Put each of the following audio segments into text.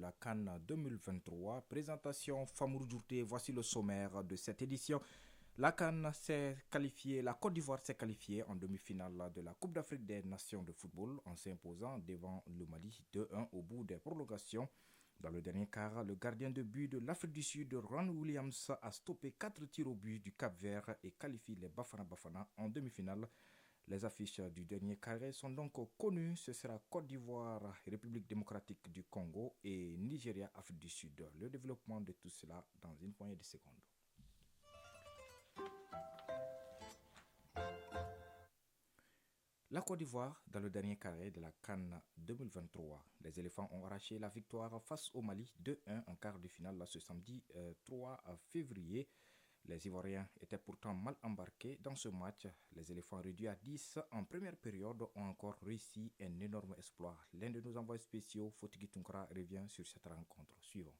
la CAN 2023. Présentation Famour Djourté, voici le sommaire de cette édition. La CAN s'est qualifiée, la Côte d'Ivoire s'est qualifiée en demi-finale de la Coupe d'Afrique des Nations de football en s'imposant devant le Mali 2-1 au bout des prolongations. Dans le dernier quart, le gardien de but de l'Afrique du Sud, Ron Williams, a stoppé 4 tirs au but du Cap-Vert et qualifie les Bafana Bafana en demi-finale. Les affiches du dernier carré sont donc connues. Ce sera Côte d'Ivoire, République démocratique du Congo et Nigeria, Afrique du Sud. Le développement de tout cela dans une poignée de secondes. La Côte d'Ivoire, dans le dernier carré de la CAN 2023, les éléphants ont arraché la victoire face au Mali 2-1 en quart de finale ce samedi 3 février. Les Ivoiriens étaient pourtant mal embarqués dans ce match. Les éléphants réduits à 10 en première période ont encore réussi un énorme exploit. L'un de nos envoyés spéciaux, Fotigui Tunkara, revient sur cette rencontre. Suivant.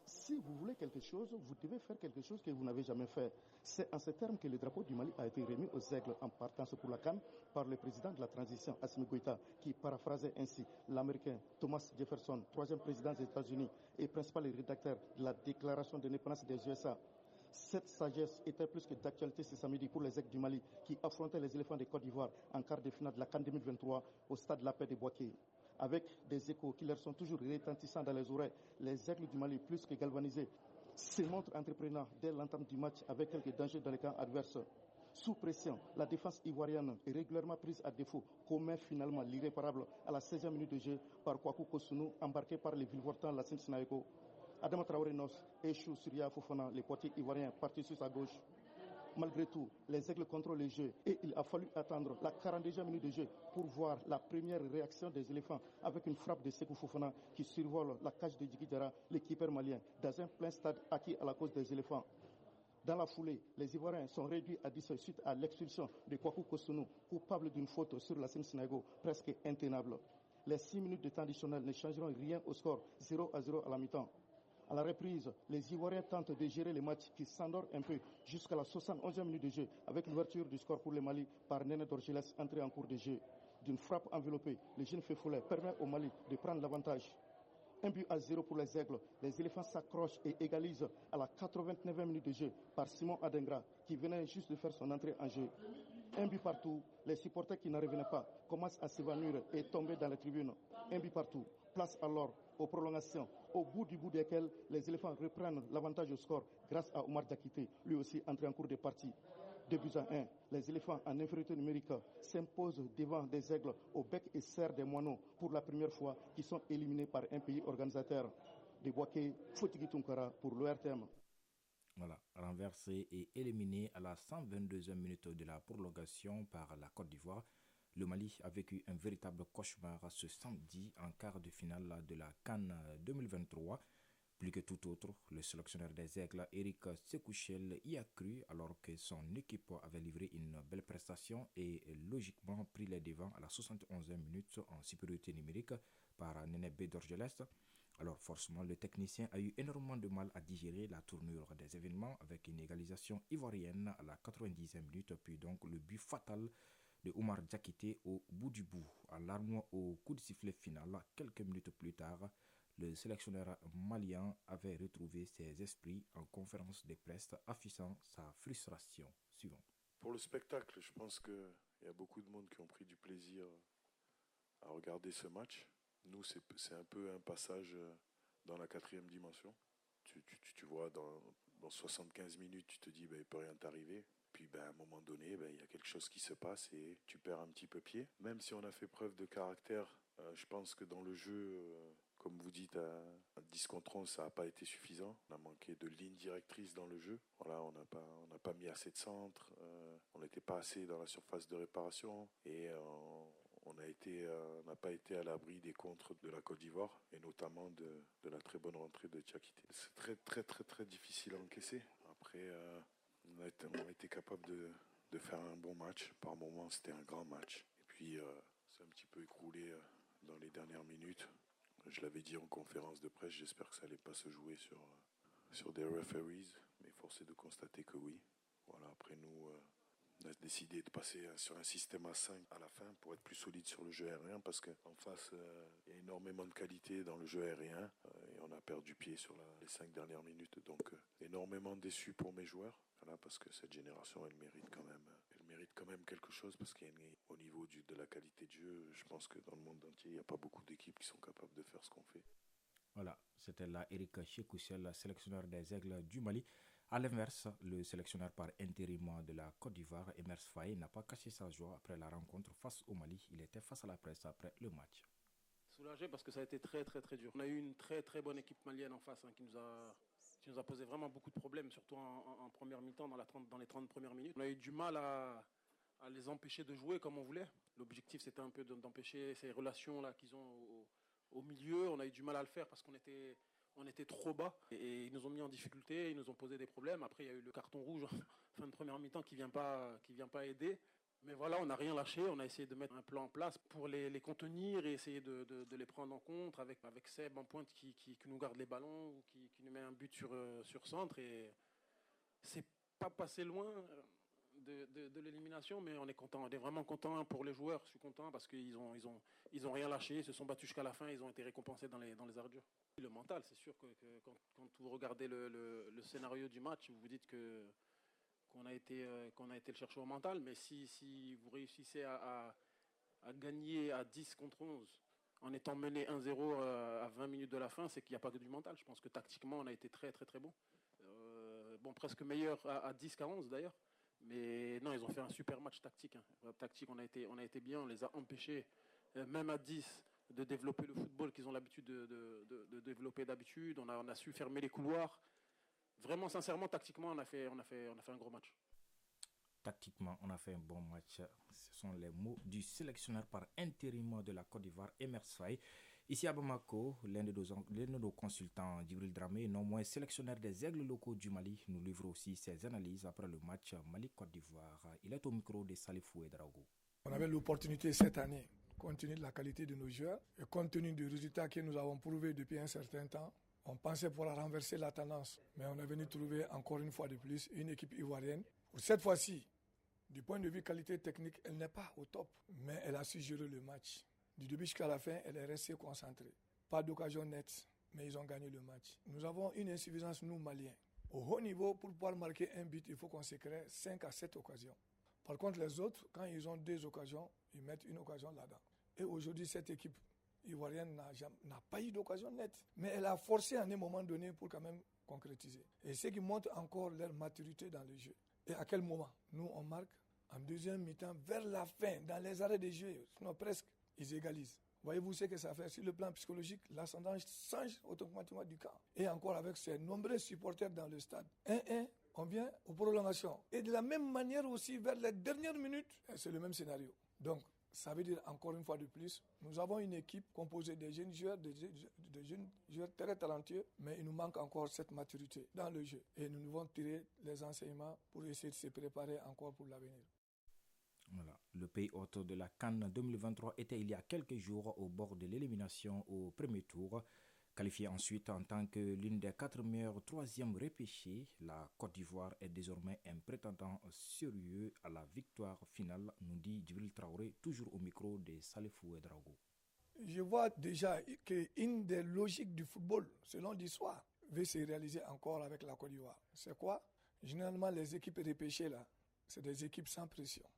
Si vous voulez quelque chose, vous devez faire quelque chose que vous n'avez jamais fait. C'est en ces termes que le drapeau du Mali a été remis aux aigles en partance pour la CAN par le président de la transition, Assimi Goïta, qui paraphrasait ainsi l'Américain Thomas Jefferson, troisième président des États-Unis et principal rédacteur de la déclaration d'indépendance des USA. Cette sagesse était plus que d'actualité ce samedi pour les aigles du Mali qui affrontaient les éléphants de Côte d'Ivoire en quart de finale de la CAN 2023 au stade de la paix de Bouaké. Avec des échos qui leur sont toujours retentissants dans les oreilles, les aigles du Mali, plus que galvanisés, se montrent entreprenants dès l'entame du match avec quelques dangers dans les camps adverses. Sous pression, la défense ivoirienne est régulièrement prise à défaut, commet finalement l'irréparable à la 16e minute de jeu par Kwaku Kosunu, embarqué par les Villevortans Lassine Sinaeko. Adama Traoré Nos échoue sur Ya Fofana, les portiers ivoiriens partis sur sa gauche. Malgré tout, les aigles contrôlent le jeu et il a fallu attendre la 42e minute de jeu pour voir la première réaction des éléphants avec une frappe de Sékou Fofana qui survole la cage de Djigui Diarra, l'équipeur malien, dans un plein stade acquis à la cause des éléphants. Dans la foulée, les Ivoiriens sont réduits à 10 suite à l'expulsion de Kwaku Kosunu, coupable d'une faute sur la Sénégal presque intenable. Les 6 minutes de temps additionnel ne changeront rien au score 0-0 à la mi-temps. À la reprise, les Ivoiriens tentent de gérer le match qui s'endort un peu jusqu'à la 71e minute de jeu avec l'ouverture du score pour le Mali par Néné Dorgeles entré en cours de jeu. D'une frappe enveloppée, le jeune Fefoulet permet au Mali de prendre l'avantage. 1-0 pour les aigles. Les éléphants s'accrochent et égalisent à la 89e minute de jeu par Simon Adengra qui venait juste de faire son entrée en jeu. 1 but partout. Les supporters qui n'en revenaient pas commencent à s'évanouir et tomber dans les tribunes. 1 but partout. Place alors aux prolongations, au bout desquelles les éléphants reprennent l'avantage au score grâce à Omar Diakité, lui aussi entré en cours de partie. 2-1. Les éléphants en infériorité numérique s'imposent devant des aigles au bec et serre des moineaux pour la première fois qui sont éliminés par un pays organisateur. De Bouaké, Fotigui Tunkara pour l'ORTM. Voilà, renversé et éliminé à la 122e minute de la prolongation par la Côte d'Ivoire. Le Mali a vécu un véritable cauchemar ce samedi en quart de finale de la CAN 2023. Plus que tout autre, le sélectionneur des Aigles, Eric Sekouchel, y a cru alors que son équipe avait livré une belle prestation et logiquement pris les devants à la 71e minute en supériorité numérique par Néné Dorgeles. Alors forcément, le technicien a eu énormément de mal à digérer la tournure des événements avec une égalisation ivoirienne à la 90e minute, puis donc le but fatal de Oumar Diakité au bout du bout. Alarme au coup de sifflet final, quelques minutes plus tard, le sélectionneur malien avait retrouvé ses esprits en conférence de presse affichant sa frustration. Suivant. Pour le spectacle, je pense qu'il y a beaucoup de monde qui ont pris du plaisir à regarder ce match. Nous, c'est un peu un passage dans la 4e dimension. Tu vois, dans 75 minutes, tu te dis, il ne peut rien t'arriver. Puis à un moment donné, il y a quelque chose qui se passe et tu perds un petit peu pied. Même si on a fait preuve de caractère, je pense que dans le jeu, comme vous dites, à 10 contre 11, ça n'a pas été suffisant. On a manqué de ligne directrice dans le jeu. Voilà, on n'a pas mis assez de centres. On n'était pas assez dans la surface de réparation. Et on n'a pas été à l'abri des contres de la Côte d'Ivoire et notamment de la très bonne rentrée de Diakité. C'est très, très, très, très difficile à encaisser. Après, on a été capable de faire un bon match. Par moments, c'était un grand match. Et puis, c'est un petit peu écroulé dans les dernières minutes. Je l'avais dit en conférence de presse, j'espère que ça n'allait pas se jouer sur des referees, mais force est de constater que oui. Voilà, après nous, on a décidé de passer sur un système à 5 à la fin pour être plus solide sur le jeu aérien parce qu'en face, il y a énormément de qualité dans le jeu aérien et on n'a perdu pied sur les 5 dernières minutes. Donc énormément déçu pour mes joueurs, voilà, parce que cette génération, elle mérite quand même quelque chose, parce qu'au niveau de la qualité de jeu, je pense que dans le monde entier, il n'y a pas beaucoup d'équipes qui sont capables de faire ce qu'on fait. Voilà, c'était là Eric Chekoussel, sélectionneur des Aigles du Mali. À l'inverse, le sélectionneur par intérim de la Côte d'Ivoire, Emers Faye, n'a pas caché sa joie après la rencontre face au Mali. Il était face à la presse après le match. Soulagé parce que ça a été très très très dur. On a eu une très très bonne équipe malienne en face qui nous a posé vraiment beaucoup de problèmes, surtout en première mi-temps, dans les 30 premières minutes. On a eu du mal à les empêcher de jouer comme on voulait. L'objectif c'était un peu d'empêcher ces relations-là qu'ils ont au milieu. On a eu du mal à le faire parce qu'on était trop bas et ils nous ont mis en difficulté, ils nous ont posé des problèmes. Après il y a eu le carton rouge en fin de première mi-temps qui vient pas aider. Mais voilà, on n'a rien lâché, on a essayé de mettre un plan en place pour les contenir et essayer de les prendre en compte avec Seb en pointe qui nous garde les ballons ou qui nous met un but sur centre. Et c'est pas passé loin de l'élimination, mais on est content, on est vraiment content pour les joueurs. Je suis content parce qu'ils ont rien lâché, ils se sont battus jusqu'à la fin, ils ont été récompensés dans les arts durs. Le mental, c'est sûr que quand vous regardez le scénario du match, vous vous dites qu'on a été le chercher au mental, mais si vous réussissez à gagner à 10 contre 11 en étant mené 1-0 à 20 minutes de la fin, c'est qu'il n'y a pas que du mental. Je pense que tactiquement, on a été très très très bon. Presque meilleur à 10 qu'à 11 d'ailleurs. Mais non, ils ont fait un super match tactique. Tactique, on a été bien, on les a empêchés, même à 10, de développer le football qu'ils ont l'habitude de développer d'habitude. On a su fermer les couloirs. Vraiment, sincèrement, tactiquement, on a fait un gros match. Tactiquement, on a fait un bon match. Ce sont les mots du sélectionneur par intérim de la Côte d'Ivoire, Emers Faye. Ici à Bamako, l'un de nos consultants, Djibril Dramé, non moins sélectionneur des Aigles locaux du Mali, nous livre aussi ses analyses après le match Mali-Côte d'Ivoire. Il est au micro de Salifou Ouedraogo. On avait l'opportunité cette année, compte tenu de la qualité de nos joueurs et compte tenu du résultat que nous avons prouvé depuis un certain temps. On pensait pouvoir renverser la tendance, mais on est venu trouver encore une fois de plus une équipe ivoirienne. Cette fois-ci, du point de vue qualité technique, elle n'est pas au top, mais elle a su gérer le match. Du début jusqu'à la fin, elle est restée concentrée. Pas d'occasion nette, mais ils ont gagné le match. Nous avons une insuffisance, nous, Maliens. Au haut niveau, pour pouvoir marquer un but, il faut qu'on se crée 5 à 7 occasions. Par contre, les autres, quand ils ont 2 occasions, ils mettent une occasion là-dedans. Et aujourd'hui, cette équipe ivoirienne n'a pas eu d'occasion nette. Mais elle a forcé à un moment donné pour quand même concrétiser. Et ce qui montre encore leur maturité dans le jeu. Et à quel moment? Nous, on marque en deuxième mi-temps, vers la fin, dans les arrêts de jeu, sinon presque, ils égalisent. Voyez-vous ce que ça fait? Sur le plan psychologique, l'ascendant change automatiquement du camp. Et encore avec ces nombreux supporters dans le stade. 1-1, on vient aux prolongations. Et de la même manière aussi, vers les dernières minutes, c'est le même scénario. Donc, ça veut dire encore une fois de plus, nous avons une équipe composée de jeunes joueurs, de jeunes joueurs très talentueux, mais il nous manque encore cette maturité dans le jeu. Et nous devons tirer les enseignements pour essayer de se préparer encore pour l'avenir. Voilà. Le pays hôte de la CAN 2023 était il y a quelques jours au bord de l'élimination au premier tour. Qualifiée ensuite en tant que l'une des 4 meilleures troisièmes repêchées, la Côte d'Ivoire est désormais un prétendant sérieux à la victoire finale, nous dit Djibril Traoré, toujours au micro de Salifou Ouedraogo. Je vois déjà qu'une des logiques du football, selon l'histoire, va se réaliser encore avec la Côte d'Ivoire. C'est quoi? Généralement, les équipes repêchées, là, c'est des équipes sans pression.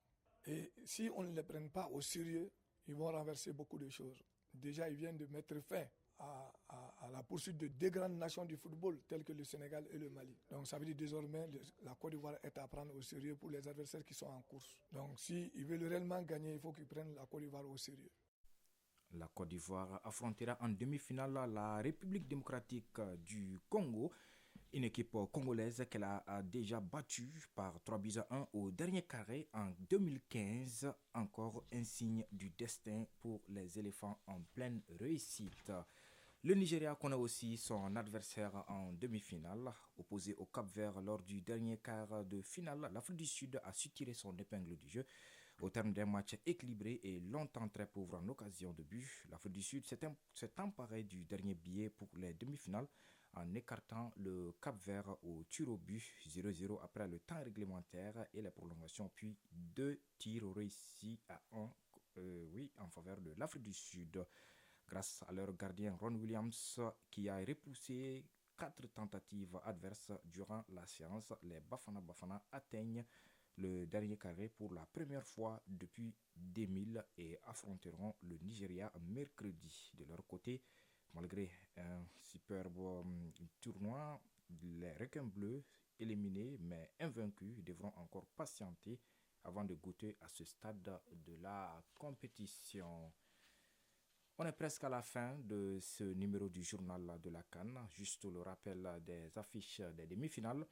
Et si on ne les prenne pas au sérieux, ils vont renverser beaucoup de choses. Déjà, ils viennent de mettre fin à la poursuite de 2 grandes nations du football, telles que le Sénégal et le Mali. Donc ça veut dire désormais la Côte d'Ivoire est à prendre au sérieux pour les adversaires qui sont en course. Donc s'ils veulent réellement gagner, il faut qu'ils prennent la Côte d'Ivoire au sérieux. La Côte d'Ivoire affrontera en demi-finale la République démocratique du Congo, une équipe congolaise qu'elle a déjà battue par 3-1 au dernier carré en 2015. Encore un signe du destin pour les éléphants en pleine réussite. Le Nigeria connaît aussi son adversaire en demi-finale. Opposé au Cap-Vert lors du dernier quart de finale, l'Afrique du Sud a su tirer son épingle du jeu. Au terme d'un match équilibré et longtemps très pauvre en occasion de but, l'Afrique du Sud s'est emparée du dernier billet pour les demi-finales en écartant le Cap-Vert au tir au but 0-0 après le temps réglementaire et la prolongation, puis 2 tirs réussis à 1 en faveur de l'Afrique du Sud. grâce à leur gardien Ron Williams qui a repoussé 4 tentatives adverses durant la séance. Les Bafana Bafana atteignent le dernier carré pour la première fois depuis 2000 et affronteront le Nigeria mercredi. De leur côté, malgré un superbe tournoi, les requins bleus éliminés mais invaincus devront encore patienter avant de goûter à ce stade de la compétition. On est presque à la fin de ce numéro du journal de la CAN. Juste le rappel des affiches des demi-finales.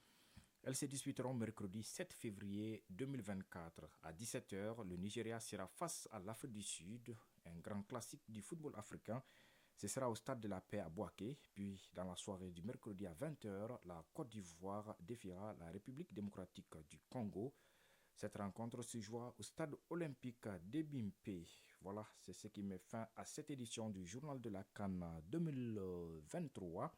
Elles se disputeront mercredi 7 février 2024 à 17h. Le Nigeria sera face à l'Afrique du Sud, un grand classique du football africain. Ce sera au stade de la Paix à Bouaké. Puis, dans la soirée du mercredi à 20h, la Côte d'Ivoire défiera la République démocratique du Congo. Cette rencontre se jouera au stade olympique d'Ebimpe. Voilà, c'est ce qui met fin à cette édition du Journal de la CAN 2023.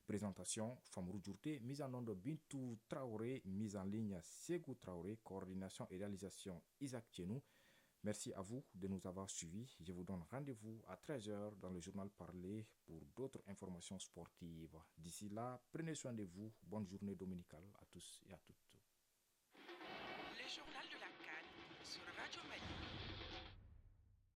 Présentation, Famrou Djourté, mise en onde Bintou Traoré, mise en ligne Ségou Traoré, coordination et réalisation Isaac Tchenou. Merci à vous de nous avoir suivis. Je vous donne rendez-vous à 13h dans le journal parlé pour d'autres informations sportives. D'ici là, prenez soin de vous. Bonne journée dominicale à tous et à toutes. Le journal de la CAN sur Radio Mali.